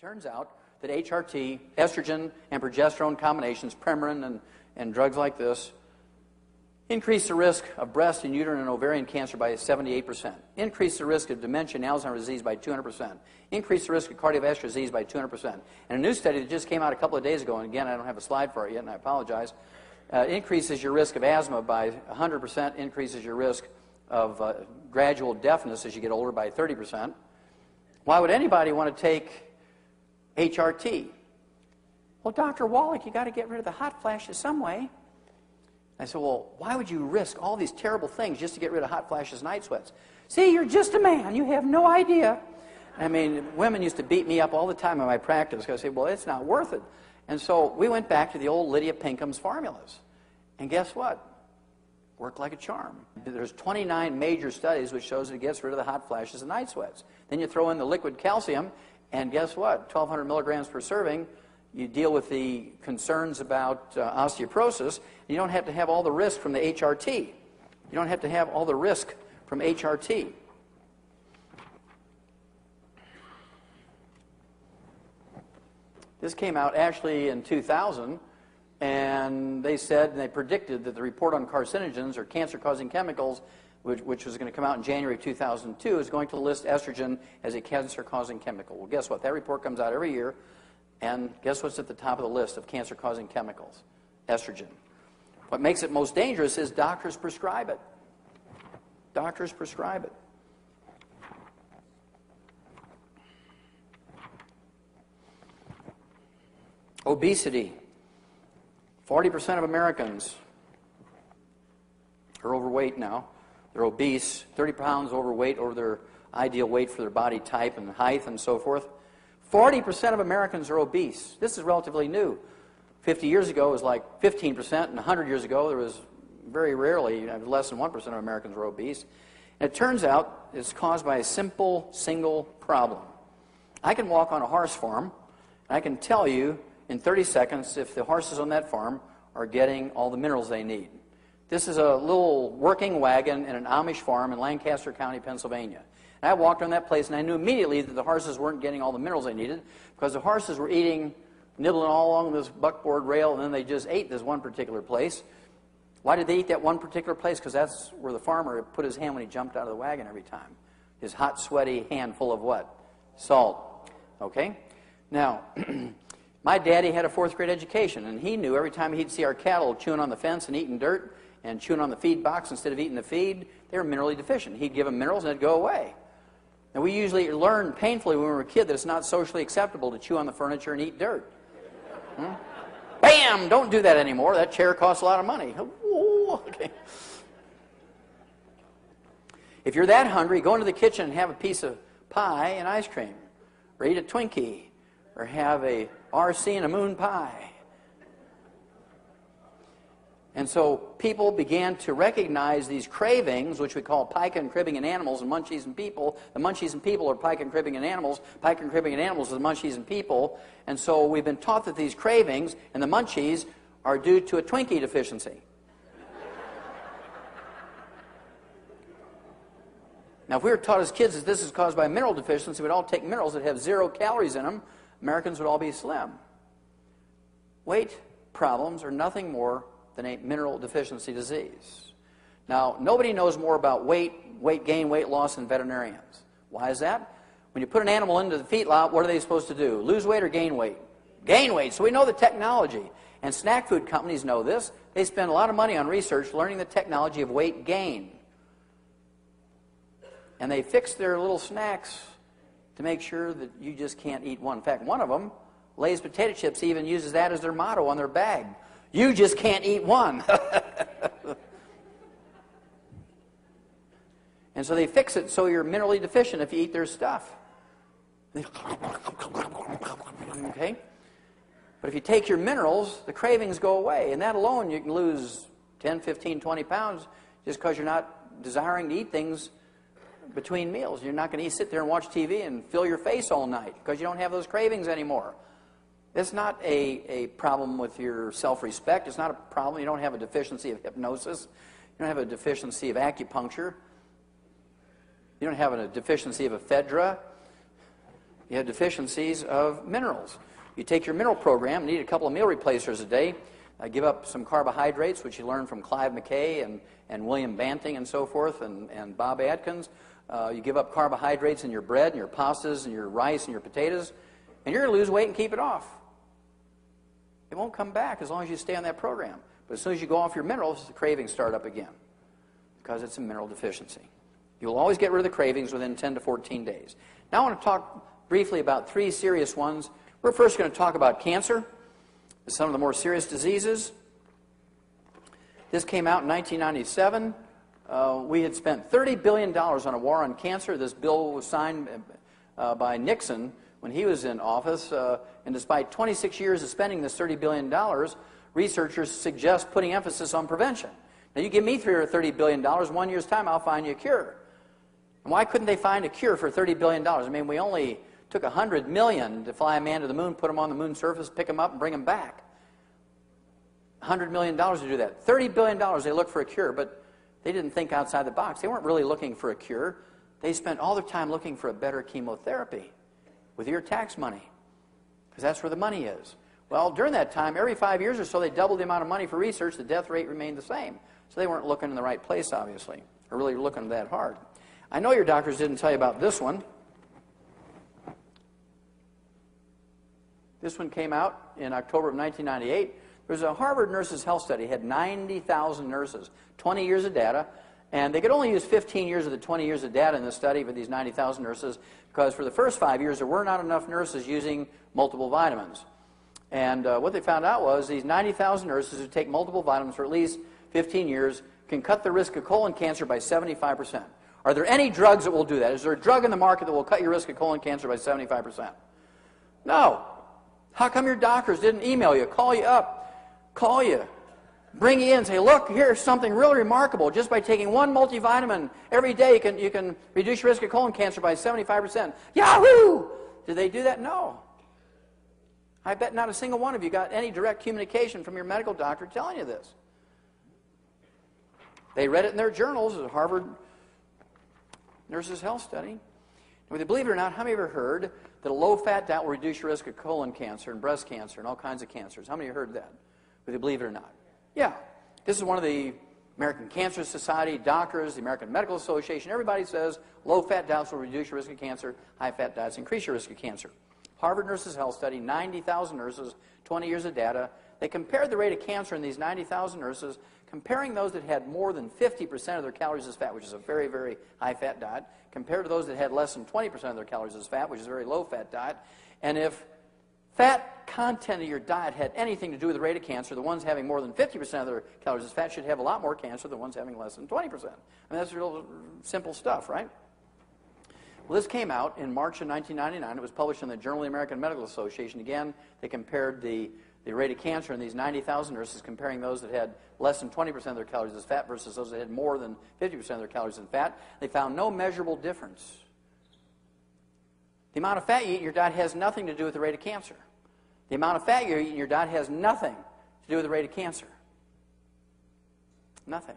turns out that HRT, estrogen and progesterone combinations, Premarin and drugs like this, increase the risk of breast and uterine and ovarian cancer by 78%, increase the risk of dementia and Alzheimer's disease by 200%, increase the risk of cardiovascular disease by 200%. And a new study that just came out a couple of days ago, and again, I don't have a slide for it yet, and I apologize, increases your risk of asthma by 100%, increases your risk of gradual deafness as you get older by 30%. Why would anybody want to take HRT? Well, Dr. Wallach, you got to get rid of the hot flashes some way. I said, well, why would you risk all these terrible things just to get rid of hot flashes and night sweats? See, you're just a man. You have no idea. I mean, women used to beat me up all the time in my practice. I said, well, it's not worth it. And so we went back to the old Lydia Pinkham's formulas. And guess what? Worked like a charm. There's 29 major studies which shows it gets rid of the hot flashes and night sweats. Then you throw in the liquid calcium, and guess what? 1,200 milligrams per serving. You deal with the concerns about osteoporosis. You don't have to have all the risk from the HRT. You don't have to have all the risk from HRT. This came out actually in 2000, and they said, and they predicted that the report on carcinogens or cancer-causing chemicals, which was going to come out in January of 2002, is going to list estrogen as a cancer-causing chemical. Well, guess what? That report comes out every year, and guess what's at the top of the list of cancer-causing chemicals? Estrogen. What makes it most dangerous is doctors prescribe it. Doctors prescribe it. Obesity. 40% of Americans are overweight now. They're obese, 30 pounds overweight over their ideal weight for their body type and height and so forth. 40% of Americans are obese. This is relatively new. 50 years ago it was like 15%, and 100 years ago there was very rarely, less than 1% of Americans were obese. And it turns out it's caused by a simple, single problem. I can walk on a horse farm, and I can tell you in 30 seconds if the horses on that farm are getting all the minerals they need. This is a little working wagon in an Amish farm in Lancaster County, Pennsylvania. And I walked on that place, and I knew immediately that the horses weren't getting all the minerals they needed because the horses were eating, nibbling all along this buckboard rail, and then they just ate this one particular place. Why did they eat that one particular place? Because that's where the farmer put his hand when he jumped out of the wagon every time. His hot, sweaty hand full of what? Salt. Okay? Now, my daddy had a fourth-grade education, and he knew every time he'd see our cattle chewing on the fence and eating dirt and chewing on the feed box instead of eating the feed, they were minerally deficient. He'd give them minerals, and it'd go away. And we usually learned painfully when we were a kid that it's not socially acceptable to chew on the furniture and eat dirt. Bam! Don't do that anymore. That chair costs a lot of money. Ooh, okay. If you're that hungry, go into the kitchen and have a piece of pie and ice cream, or eat a Twinkie, or have a RC and a moon pie. And so people began to recognize these cravings, which we call pica and cribbing in animals and munchies in people. The munchies in people are pica and cribbing in animals. Pica and cribbing in animals are the munchies in people. And so we've been taught that these cravings and the munchies are due to a Twinkie deficiency. Now, if we were taught as kids that this is caused by mineral deficiency, we'd all take minerals that have 0 calories in them. Americans would all be slim. Weight problems are nothing more than a mineral deficiency disease. Now, nobody knows more about weight gain, weight loss than veterinarians. Why is that? When you put an animal into the feedlot, what are they supposed to do? Lose weight or gain weight? Gain weight. So we know the technology. And snack food companies know this. They spend a lot of money on research learning the technology of weight gain. And they fix their little snacks to make sure that you just can't eat one. In fact, one of them, Lay's potato chips, even uses that as their motto on their bag. You just can't eat one. And so they fix it so you're minerally deficient if you eat their stuff. Okay? But if you take your minerals, the cravings go away. And that alone, you can lose 10, 15, 20 pounds just because you're not desiring to eat things between meals. You're not going to sit there and watch TV and fill your face all night because you don't have those cravings anymore. It's not a problem with your self-respect. It's not a problem. You don't have a deficiency of hypnosis. You don't have a deficiency of acupuncture. You don't have a deficiency of ephedra. You have deficiencies of minerals. You take your mineral program, need a couple of meal replacers a day, give up some carbohydrates, which you learn from Clive McKay and William Banting and so forth, and Bob Atkins. You give up carbohydrates in your bread and your pastas and your rice and your potatoes, and you're going to lose weight and keep it off. It won't come back as long as you stay on that program. But as soon as you go off your minerals, the cravings start up again because it's a mineral deficiency. You'll always get rid of the cravings within 10 to 14 days. Now I want to talk briefly about 3 serious ones. We're first going to talk about cancer, some of the more serious diseases. This came out in 1997. We had spent $30 billion on a war on cancer. This bill was signed by Nixon when he was in office. And despite 26 years of spending this $30 billion, researchers suggest putting emphasis on prevention. Now, you give me $30 billion, 1 year's time, I'll find you a cure. And why couldn't they find a cure for $30 billion? I mean, we only took $100 million to fly a man to the moon, put him on the moon's surface, pick him up, and bring him back. $100 million to do that. $30 billion, they looked for a cure, but they didn't think outside the box. They weren't really looking for a cure. They spent all their time looking for a better chemotherapy with your tax money, because that's where the money is. Well, during that time, every 5 years or so, they doubled the amount of money for research. The death rate remained the same. So they weren't looking in the right place, obviously, or really looking that hard. I know your doctors didn't tell you about this one. This one came out in October of 1998. There was a Harvard Nurses Health Study. It had 90,000 nurses, 20 years of data, and they could only use 15 years of the 20 years of data in the study for these 90,000 nurses because for the first 5 years there were not enough nurses using multiple vitamins. And what they found out was these 90,000 nurses who take multiple vitamins for at least 15 years can cut the risk of colon cancer by 75%. Are there any drugs that will do that? Is there a drug in the market that will cut your risk of colon cancer by 75%? No. How come your doctors didn't email you, call you up, call you, bring you in and say, look, here's something really remarkable. Just by taking one multivitamin every day, you can reduce your risk of colon cancer by 75%. Yahoo! Did they do that? No. I bet not a single one of you got any direct communication from your medical doctor telling you this. They read it in their journals, a Harvard Nurses Health Study. Whether you believe it or not, how many of you have heard that a low-fat diet will reduce your risk of colon cancer and breast cancer and all kinds of cancers? How many of you heard that? Whether you believe it or not? Yeah. This is one of the American Cancer Society, doctors, the American Medical Association. Everybody says low-fat diets will reduce your risk of cancer. High-fat diets increase your risk of cancer. Harvard Nurses Health Study, 90,000 nurses, 20 years of data. They compared the rate of cancer in these 90,000 nurses, comparing those that had more than 50% of their calories as fat, which is a very, very high-fat diet, compared to those that had less than 20% of their calories as fat, which is a very low-fat diet. And if fat content of your diet had anything to do with the rate of cancer, the ones having more than 50% of their calories as fat should have a lot more cancer than the ones having less than 20%. I mean, that's real simple stuff, right? Well, this came out in March of 1999. It was published in the Journal of the American Medical Association. Again, they compared the rate of cancer in these 90,000 nurses, comparing those that had less than 20% of their calories as fat versus those that had more than 50% of their calories as fat. They found no measurable difference. The amount of fat you eat in your diet has nothing to do with the rate of cancer. The amount of fat you eat in your diet has nothing to do with the rate of cancer. Nothing.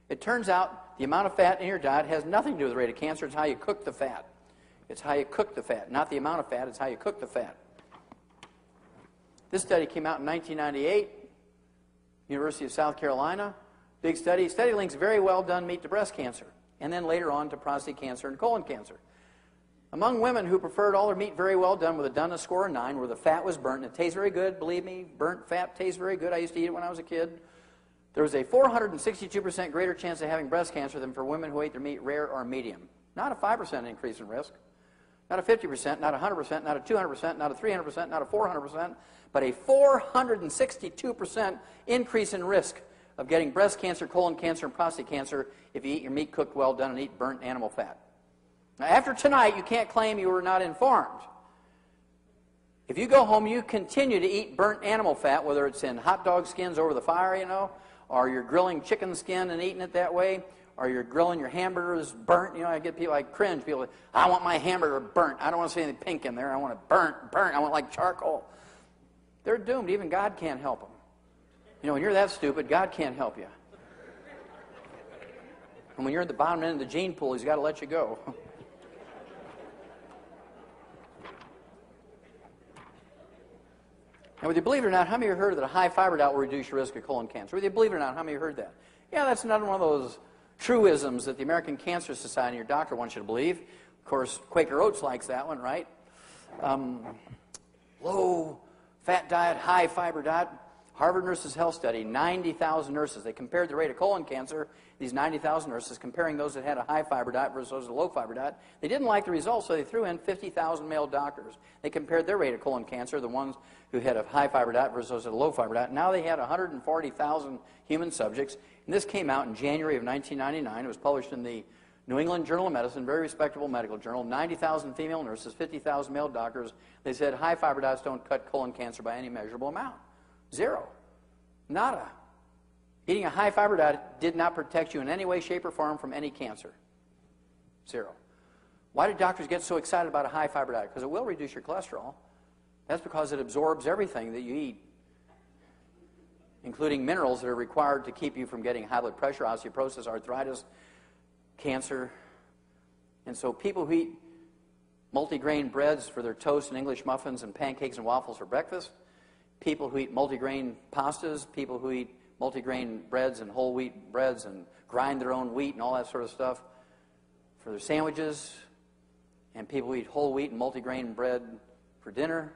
It turns out the amount of fat in your diet has nothing to do with the rate of cancer. It's how you cook the fat. It's how you cook the fat. Not the amount of fat, it's how you cook the fat. This study came out in 1998, University of South Carolina. Big study. Study links very well done meat to breast cancer, and then later on to prostate cancer and colon cancer. Among women who preferred all their meat very well done with a doneness score of 9, where the fat was burnt, and it tastes very good, believe me, burnt fat tastes very good. I used to eat it when I was a kid. There was a 462% greater chance of having breast cancer than for women who ate their meat rare or medium. Not a 5% increase in risk. Not a 50%, not a 100%, not a 200%, not a 300%, not a 400%, but a 462% increase in risk of getting breast cancer, colon cancer, and prostate cancer if you eat your meat cooked well done and eat burnt animal fat. Now, after tonight, you can't claim you were not informed. If you go home, you continue to eat burnt animal fat, whether it's in hot dog skins over the fire, or you're grilling chicken skin and eating it that way, or you're grilling your hamburgers burnt. I get people, I cringe. People, I want my hamburger burnt. I don't want to see anything pink in there. I want it burnt. I want like charcoal. They're doomed. Even God can't help them. When you're that stupid, God can't help you. And when you're at the bottom end of the gene pool, He's got to let you go. And whether you believe it or not, how many of you heard that a high fiber diet will reduce your risk of colon cancer? Whether you believe it or not, how many of you heard that? Yeah, that's another one of those truisms that the American Cancer Society and your doctor wants you to believe. Of course, Quaker Oats likes that one, right? Low-fat diet, high-fiber diet. Harvard Nurses Health Study, 90,000 nurses. They compared the rate of colon cancer, these 90,000 nurses, comparing those that had a high-fiber diet versus those with a low-fiber diet. They didn't like the results, so they threw in 50,000 male doctors. They compared their rate of colon cancer, the ones who had a high-fiber diet versus those with a low-fiber diet. Now they had 140,000 human subjects, and this came out in January of 1999. It was published in the New England Journal of Medicine, very respectable medical journal. 90,000 female nurses, 50,000 male doctors. They said high-fiber diets don't cut colon cancer by any measurable amount. Zero. Nada. Eating a high-fiber diet did not protect you in any way, shape, or form from any cancer. Zero. Why do doctors get so excited about a high-fiber diet? Because it will reduce your cholesterol. That's because it absorbs everything that you eat, including minerals that are required to keep you from getting high blood pressure, osteoporosis, arthritis, cancer. And so people who eat multigrain breads for their toast and English muffins and pancakes and waffles for breakfast, people who eat multigrain pastas, people who eat multigrain breads and whole wheat breads and grind their own wheat and all that sort of stuff for their sandwiches, and people who eat whole wheat and multigrain bread for dinner,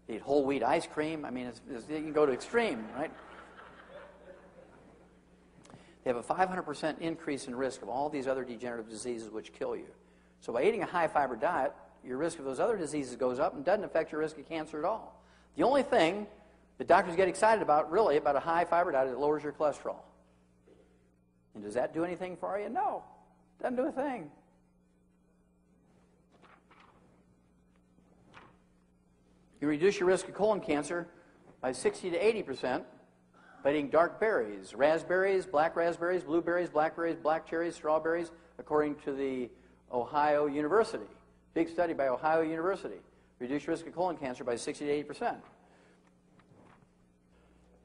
they eat whole wheat ice cream. I mean, you can go to extreme, right? They have a 500% increase in risk of all these other degenerative diseases which kill you. So by eating a high-fiber diet, your risk of those other diseases goes up and doesn't affect your risk of cancer at all. The only thing that doctors get excited about, really, about a high-fiber diet is it lowers your cholesterol. And does that do anything for you? No. It doesn't do a thing. You reduce your risk of colon cancer by 60 to 80% by eating dark berries, raspberries, black raspberries, blueberries, blackberries, black cherries, strawberries, according to the Ohio University. Big study by Ohio University. Reduce risk of colon cancer by 60 to 80%.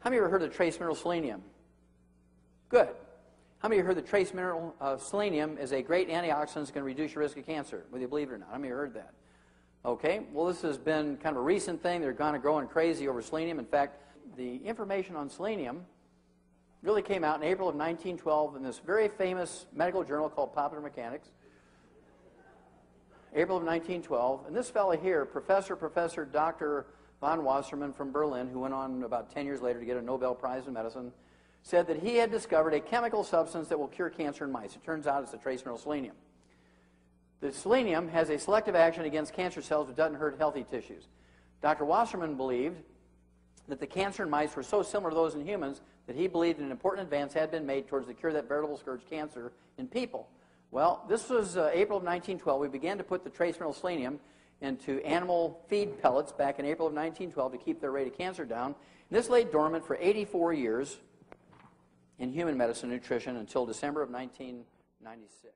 How many of you ever heard of trace mineral selenium? Good. How many of you heard that trace mineral selenium is a great antioxidant that's going to reduce your risk of cancer, whether you believe it or not? How many of you heard that? Okay, well, this has been kind of a recent thing. They're kind of growing crazy over selenium. In fact, the information on selenium really came out in April of 1912 in this very famous medical journal called Popular Mechanics. April of 1912. And this fellow here, Professor Dr. von Wassermann from Berlin, who went on about 10 years later to get a Nobel Prize in medicine, said that he had discovered a chemical substance that will cure cancer in mice. It turns out it's the trace mineral selenium. The selenium has a selective action against cancer cells but doesn't hurt healthy tissues. Dr. Wassermann believed that the cancer in mice were so similar to those in humans that he believed an important advance had been made towards the cure of that veritable scourge cancer in people. Well, this was April of 1912. We began to put the trace mineral selenium into animal feed pellets back in April of 1912 to keep their rate of cancer down. And this lay dormant for 84 years in human medicine and nutrition until December of 1996.